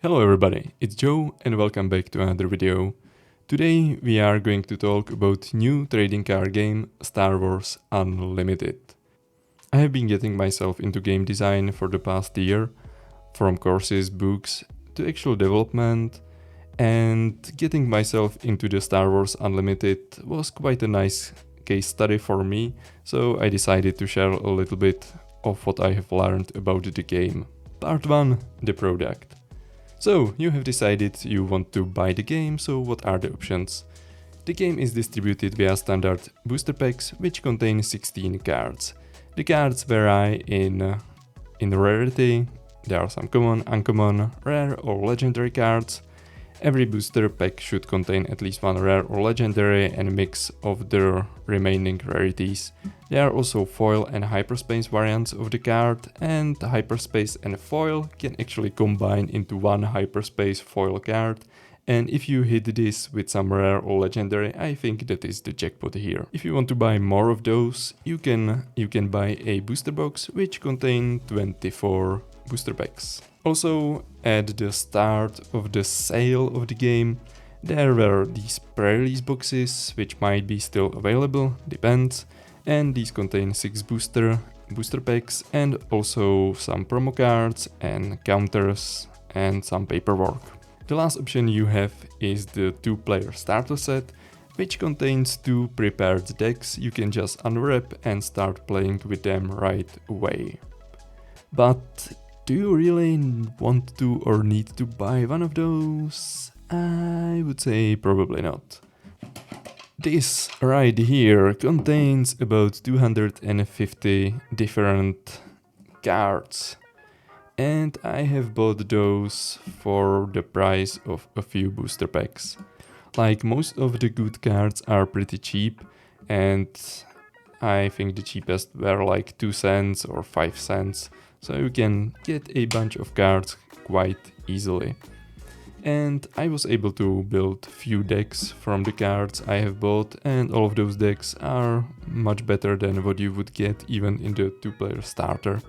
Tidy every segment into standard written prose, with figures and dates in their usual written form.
Hello everybody, it's Joe and welcome back to another video. Today we are going to talk about new trading card game Star Wars Unlimited. I have been getting myself into game design for the past year, from courses, books to actual development, and getting myself into the Star Wars Unlimited was quite a nice case study for me, so I decided to share a little bit of what I have learned about the game. Part 1, the product. So, you have decided you want to buy the game, so what are the options? The game is distributed via standard booster packs, which contain 16 cards. The cards vary in rarity. There are some common, uncommon, rare or legendary cards. Every booster pack should contain at least one rare or legendary and a mix of the remaining rarities. There are also foil and hyperspace variants of the card, and the hyperspace and foil can actually combine into one hyperspace foil card, and if you hit this with some rare or legendary, I think that is the jackpot here. If you want to buy more of those, you can buy a booster box which contain 24 booster packs. Also, at the start of the sale of the game, there were these pre-release boxes, which might be still available, depends, and these contain 6 booster packs and also some promo cards and counters and some paperwork. The last option you have is the 2-player starter set, which contains 2 prepared decks you can just unwrap and start playing with them right away. But do you really want to or need to buy one of those? I would say probably not. This right here contains about 250 different cards, and I have bought those for the price of a few booster packs. Like, most of the good cards are pretty cheap, and I think the cheapest were like 2 cents or 5 cents. So you can get a bunch of cards quite easily. And I was able to build few decks from the cards I have bought, and all of those decks are much better than what you would get even in the 2-player starter.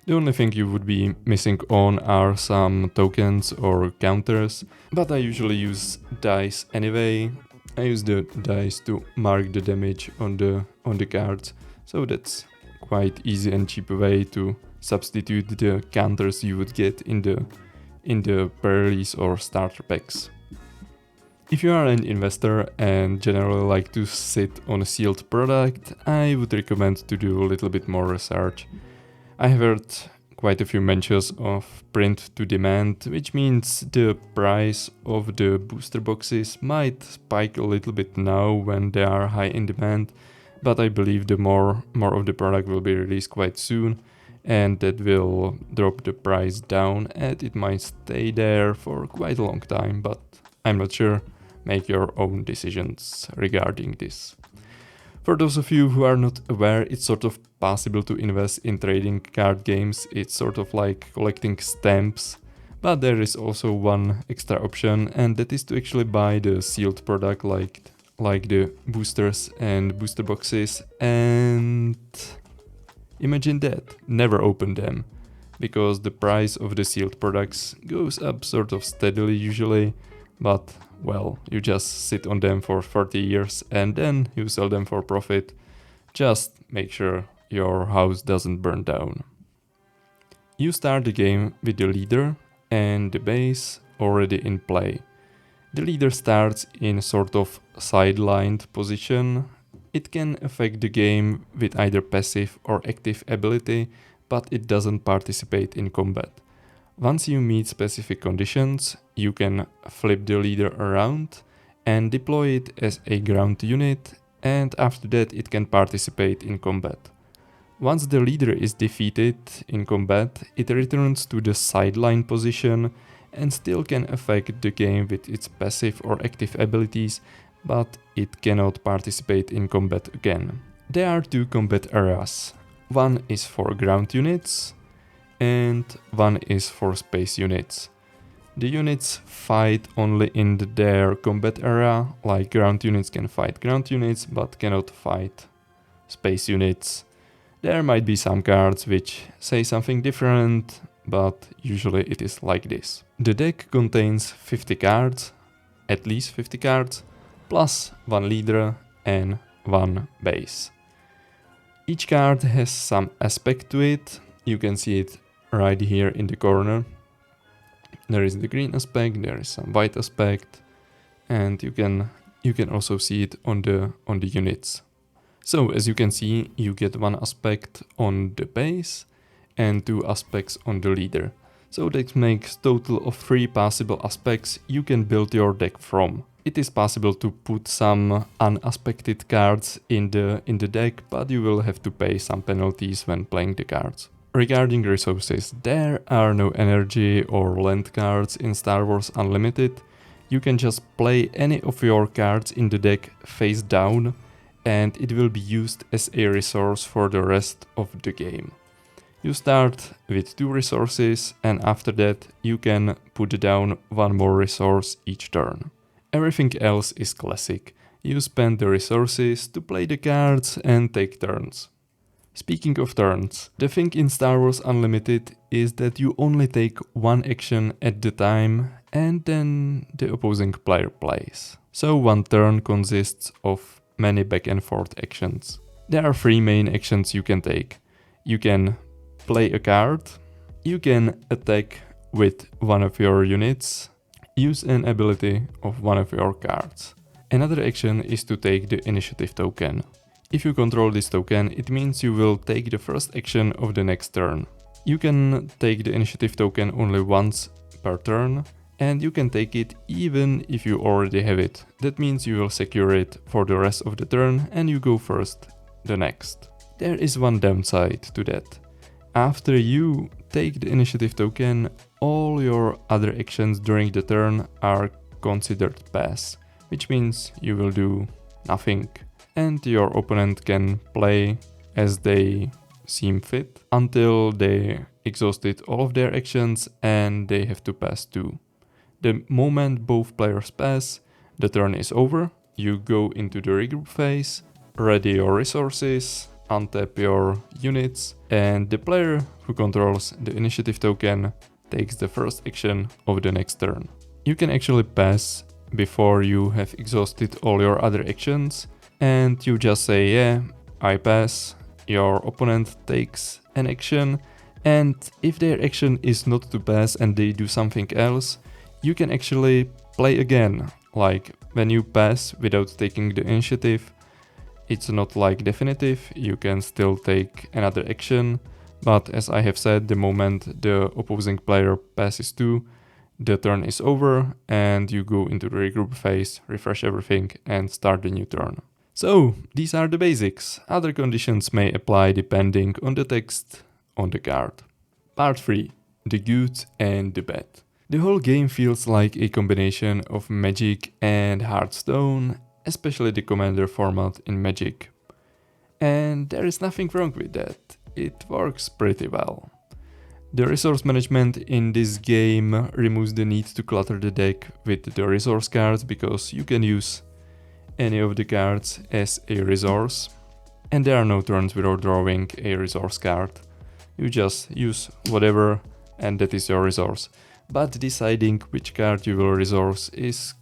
The only thing you would be missing on are some tokens or counters, but I usually use dice anyway. I use the dice to mark the damage on the cards, so that's quite easy and cheap way to substitute the counters you would get in the pre-release or starter packs. If you are an investor and generally like to sit on a sealed product, I would recommend to do a little bit more research. I have heard quite a few mentions of print to demand, which means the price of the booster boxes might spike a little bit now when they are high in demand, but I believe the more of the product will be released quite soon, and that will drop the price down, and it might stay there for quite a long time, but I'm not sure. Make your own decisions regarding this. For those of you who are not aware, it's sort of possible to invest in trading card games. It's sort of like collecting stamps, but there is also one extra option, and that is to actually buy the sealed product like the boosters and booster boxes, and imagine that, never open them, because the price of the sealed products goes up sort of steadily usually, but well, you just sit on them for 30 years and then you sell them for profit. Just make sure your house doesn't burn down. You start the game with the leader and the base already in play. The leader starts in sort of sidelined position. It can affect the game with either passive or active ability, but it doesn't participate in combat. Once you meet specific conditions, you can flip the leader around and deploy it as a ground unit, and after that it can participate in combat. Once the leader is defeated in combat, it returns to the sideline position and still can affect the game with its passive or active abilities, but it cannot participate in combat again. There are 2 combat areas. One is for ground units and one is for space units. The units fight only in their combat area, like ground units can fight ground units but cannot fight space units. There might be some cards which say something different, but usually it is like this. The deck contains 50 cards, at least 50 cards, plus 1 leader and 1 base. Each card has some aspect to it. You can see it right here in the corner. There is the green aspect, there is some white aspect, and you can also see it on the units. So as you can see, you get 1 aspect on the base and 2 aspects on the leader. So that makes total of 3 possible aspects you can build your deck from. It is possible to put some unaspected cards in the deck, but you will have to pay some penalties when playing the cards. Regarding resources, there are no energy or land cards in Star Wars Unlimited. You can just play any of your cards in the deck face down, and it will be used as a resource for the rest of the game. You start with 2 resources, and after that you can put down 1 more resource each turn. Everything else is classic. You spend the resources to play the cards and take turns. Speaking of turns, the thing in Star Wars Unlimited is that you only take 1 action at the time and then the opposing player plays. So 1 turn consists of many back and forth actions. There are 3 main actions you can take. You can play a card, you can attack with 1 of your units, use an ability of 1 of your cards. Another action is to take the initiative token. If you control this token, it means you will take the first action of the next turn. You can take the initiative token only once per turn, and you can take it even if you already have it. That means you will secure it for the rest of the turn and you go first the next. There is 1 downside to that. After you take the initiative token, all your other actions during the turn are considered pass, which means you will do nothing, and your opponent can play as they seem fit until they exhausted all of their actions and they have to pass too. The moment both players pass, the turn is over, you go into the regroup phase, ready your resources, untap your units, and the player who controls the initiative token takes the first action of the next turn. You can actually pass before you have exhausted all your other actions, and you just say, yeah, I pass. Your opponent takes an action, and if their action is not to pass and they do something else, you can actually play again. Like when you pass without taking the initiative, it's not like definitive, you can still take another action, but as I have said, the moment the opposing player passes too, the turn is over and you go into the regroup phase, refresh everything and start the new turn. So, these are the basics. Other conditions may apply depending on the text on the card. Part 3. The good and the bad. The whole game feels like a combination of Magic and Hearthstone, especially the Commander format in Magic. And there is nothing wrong with that. It works pretty well. The resource management in this game removes the need to clutter the deck with the resource cards because you can use any of the cards as a resource, and there are no turns without drawing a resource card. You just use whatever and that is your resource. But deciding which card you will resource is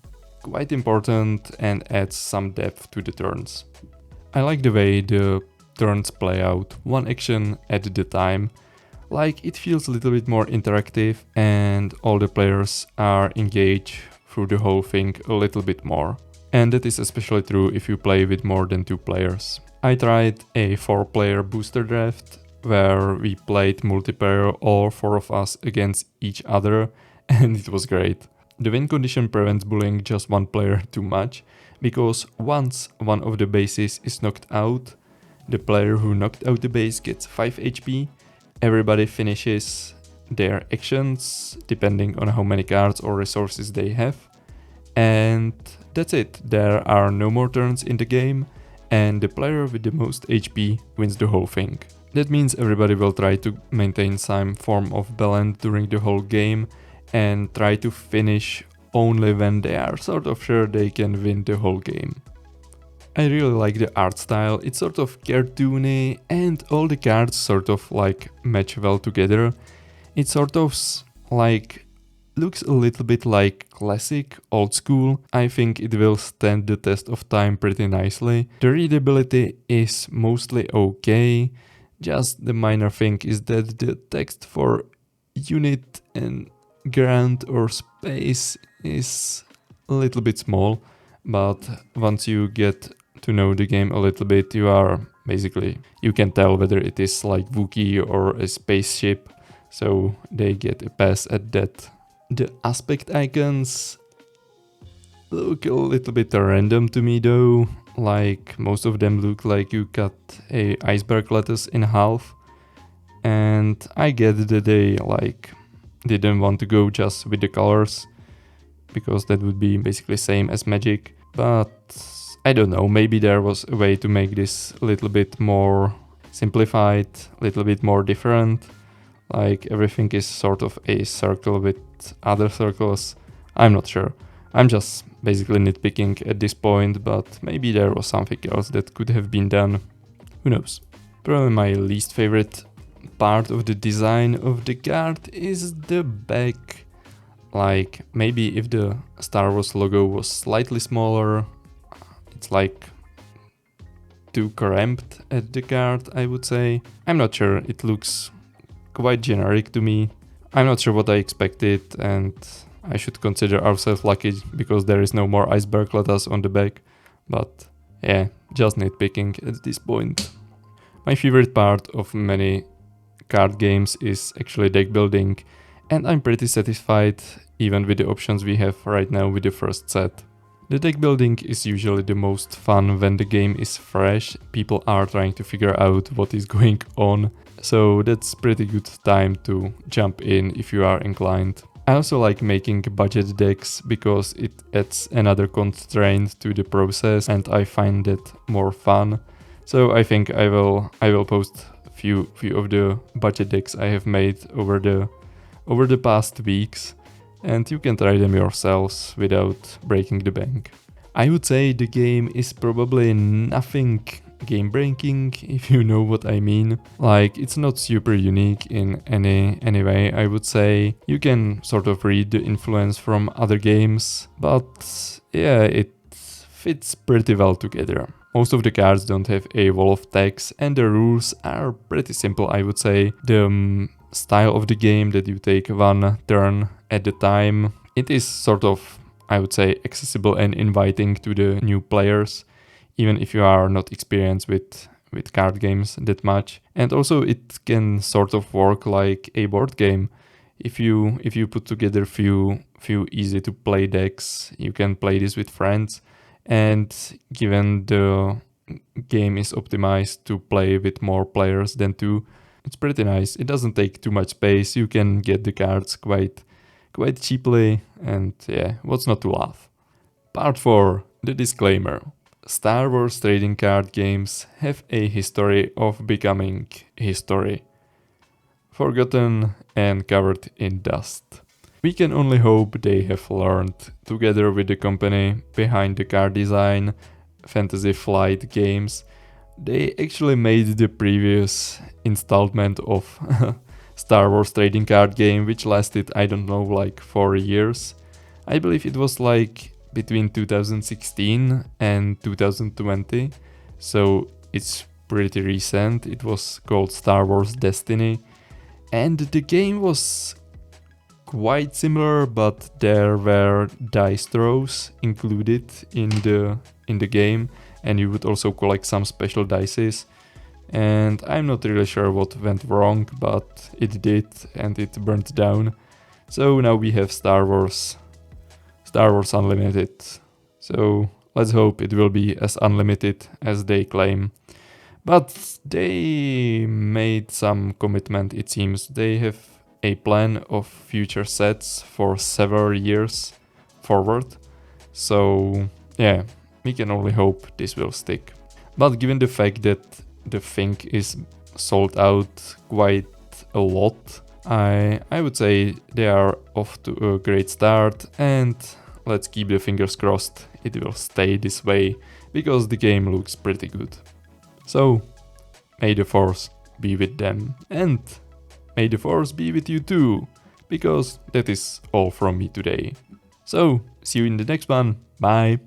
quite important and adds some depth to the turns. I like the way the turns play out 1 action at the time, like it feels a little bit more interactive and all the players are engaged through the whole thing a little bit more. And that is especially true if you play with more than 2 players. I tried a 4-player booster draft where we played multiplayer, all 4 of us against each other, and it was great. The win condition prevents bullying just 1 player too much, because once one of the bases is knocked out, the player who knocked out the base gets 5 HP, everybody finishes their actions depending on how many cards or resources they have, and that's it. There are no more turns in the game, and the player with the most HP wins the whole thing. That means everybody will try to maintain some form of balance during the whole game and try to finish only when they are sort of sure they can win the whole game. I really like the art style, it's sort of cartoony and all the cards sort of like match well together. It sort of like looks a little bit like classic, old school. I think it will stand the test of time pretty nicely. The readability is mostly okay. Just the minor thing is that the text for unit and ground or space is a little bit small, but once you get to know the game a little bit, you can tell whether it is like Wookiee or a spaceship, so they get a pass at that. The aspect icons look a little bit random to me though, like most of them look like you cut a iceberg lettuce in half, and I get that they didn't want to go just with the colors, because that would be basically same as Magic, but I don't know, maybe there was a way to make this a little bit more simplified, a little bit more different, like everything is sort of a circle with other circles. I'm not sure. I'm just basically nitpicking at this point, but maybe there was something else that could have been done. Who knows? Probably my least favorite part of the design of the card is the back. Like, maybe if the Star Wars logo was slightly smaller, it's like too cramped at the card, I would say. I'm not sure, it looks quite generic to me. I'm not sure what I expected, and I should consider ourselves lucky because there is no more iceberg lettuce on the back. But yeah, just nitpicking at this point. My favorite part of many card games is actually deck building, and I'm pretty satisfied even with the options we have right now with the first set. The deck building is usually the most fun when the game is fresh, people are trying to figure out what is going on, so that's pretty good time to jump in if you are inclined. I also like making budget decks because it adds another constraint to the process and I find that more fun. So I think I will post few of the budget decks I have made over the past weeks, and you can try them yourselves without breaking the bank. I would say the game is probably nothing game breaking, if you know what I mean. Like, it's not super unique in any way, I would say. You can sort of read the influence from other games, but yeah, it fits pretty well together. Most of the cards don't have a wall of text and the rules are pretty simple, I would say. The style of the game that you take one turn at a time, it is sort of, I would say, accessible and inviting to the new players, even if you are not experienced with card games that much. And also it can sort of work like a board game. If you put together few easy to play decks, you can play this with friends. And given the game is optimized to play with more players than two, it's pretty nice. It doesn't take too much space. You can get the cards quite cheaply, and yeah, what's not to love? Part 4, the disclaimer. Star Wars trading card games have a history of becoming history, forgotten and covered in dust. We can only hope they have learned, together with the company behind the card design, Fantasy Flight Games. They actually made the previous installment of Star Wars trading card game, which lasted, I don't know, like 4 years. I believe it was like between 2016 and 2020, so it's pretty recent. It was called Star Wars Destiny, and the game was quite similar, but there were dice throws included in the game, and you would also collect some special dices. And I'm not really sure what went wrong, but it did, and it burnt down. So now we have Star Wars Unlimited. So let's hope it will be as unlimited as they claim. But they made some commitment, it seems. They have a plan of future sets for several years forward. So yeah, we can only hope this will stick. But given the fact that the thing is sold out quite a lot, I would say they are off to a great start, and let's keep the fingers crossed it will stay this way, because the game looks pretty good. So, may the force be with them. And may the force be with you too, because that is all from me today. So, see you in the next one. Bye!